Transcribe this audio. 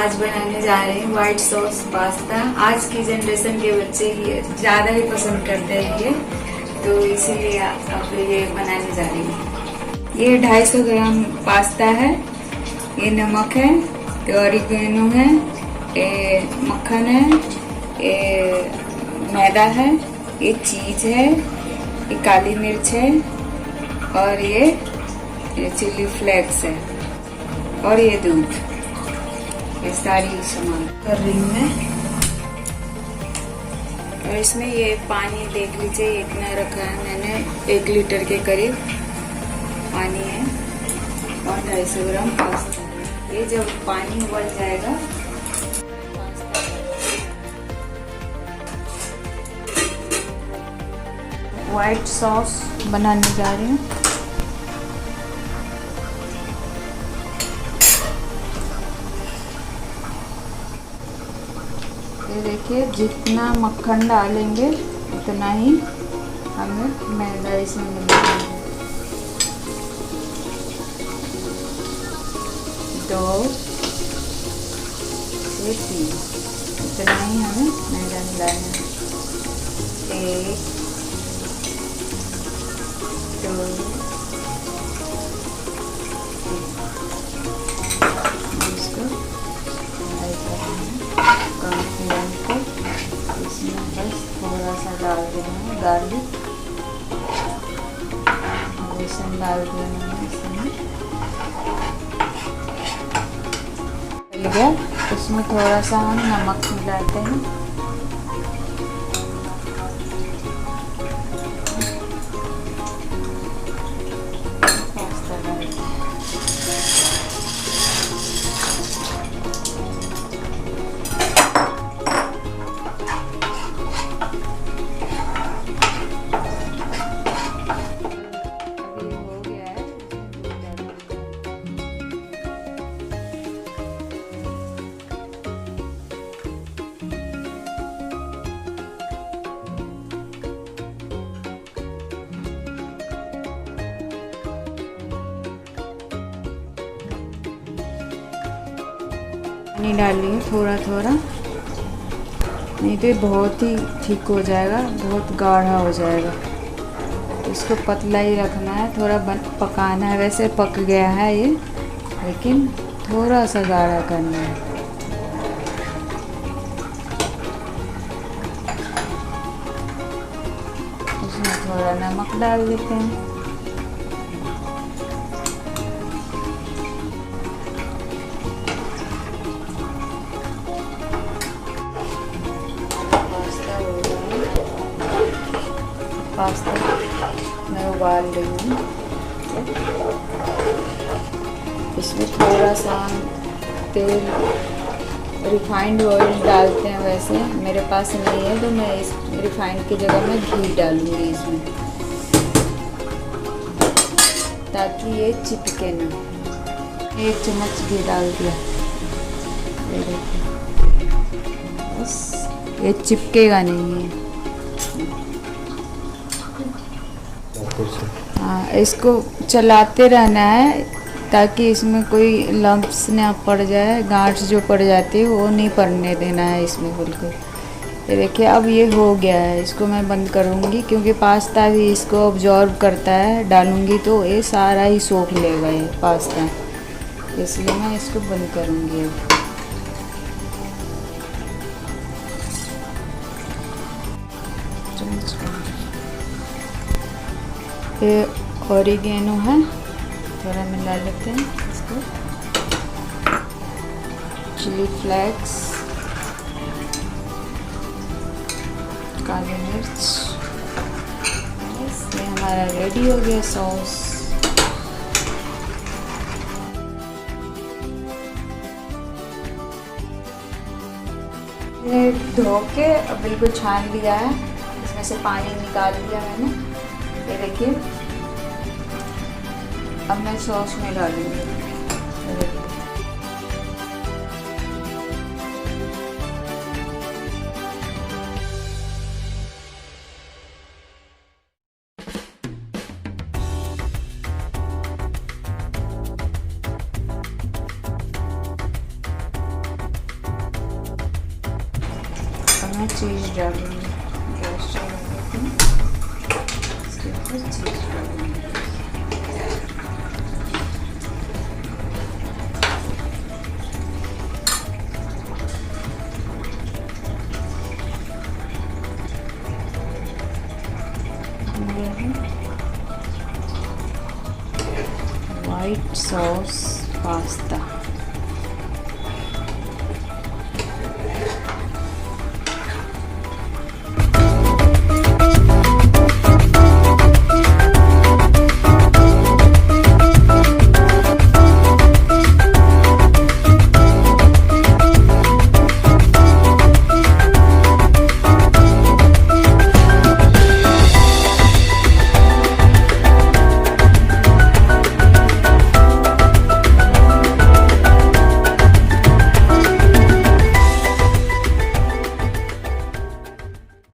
आज बनाने जा रहे हैं व्हाइट सॉस पास्ता। आज की जनरेशन के बच्चे ये ज़्यादा ही पसंद करते हैं ये, तो इसीलिए अब ये बनाने जा रही हूँ। ये 250 ग्राम पास्ता है, ये नमक है, ये ऑरिगेनो है, ये मक्खन है, ये मैदा है, ये चीज़ है, ये काली मिर्च है और ये चिली फ्लेक्स है और ये दूध। ये सारी सामान कर रही हूँ मैं। और इसमें ये पानी देख लीजिए, इतना रखा है मैंने, 1 लीटर के करीब पानी है और 250 ग्राम पास्ता। ये जब पानी उबल जाएगा, व्हाइट सॉस बनाने जा रही हूँ। ये देखिए, जितना मक्खन डालेंगे उतना ही हमें मैदा इसमें मिलेगा। 2 से 3 इतना ही हमें मैदा मिलाना है। 1 2 इसको इसमें बस थोड़ा सा डाल देना है गार्लिक, बेसन डाल देना है इसमें। चल गया, इसमें थोड़ा सा हम नमक मिलाते हैं। पानी डालिए थोड़ा थोड़ा, नहीं तो बहुत ही ठीक हो जाएगा, बहुत गाढ़ा हो जाएगा। इसको पतला ही रखना है, थोड़ा पकाना है। वैसे पक गया है ये, लेकिन थोड़ा सा गाढ़ा करना है। इसमें थोड़ा नमक डाल देते हैं। पास्ता मैं उबाल रही हूँ। इसमें थोड़ा सा तेल, रिफाइंड ऑयल डालते हैं। वैसे मेरे पास नहीं है तो मैं इस रिफाइंड की जगह में घी डालूँगी इसमें, ताकि ये चिपके ना। 1 चम्मच घी डाल दिया, ये देखिए, बस ये चिपकेगा नहीं है। हाँ, इसको चलाते रहना है ताकि इसमें कोई लम्प्स ना पड़ जाए, गांठ जो पड़ जाती है वो नहीं पड़ने देना है इसमें बिल्कुल। ये देखिए, अब ये हो गया है। इसको मैं बंद करूँगी क्योंकि पास्ता भी इसको ऑब्जॉर्व करता है। डालूँगी तो ये सारा ही सोख लेगा ये पास्ता, इसलिए मैं इसको बंद करूँगी अब। ये ऑरिगेनो है, थोड़ा मिला लेते हैं इसको। चिली फ्लेक्स, काली मिर्च, बस ये हमारा रेडी हो गया सॉस। ये धो के बिल्कुल छान लिया है, इसमें से पानी निकाल दिया मैंने। ये देखिए, अब मैं सॉस में डालूंगी। मैं चीज़ डालूँगी। गैस चला देती हूँ, इसके ऊपर चीज़ डालूँगी। White sauce pasta.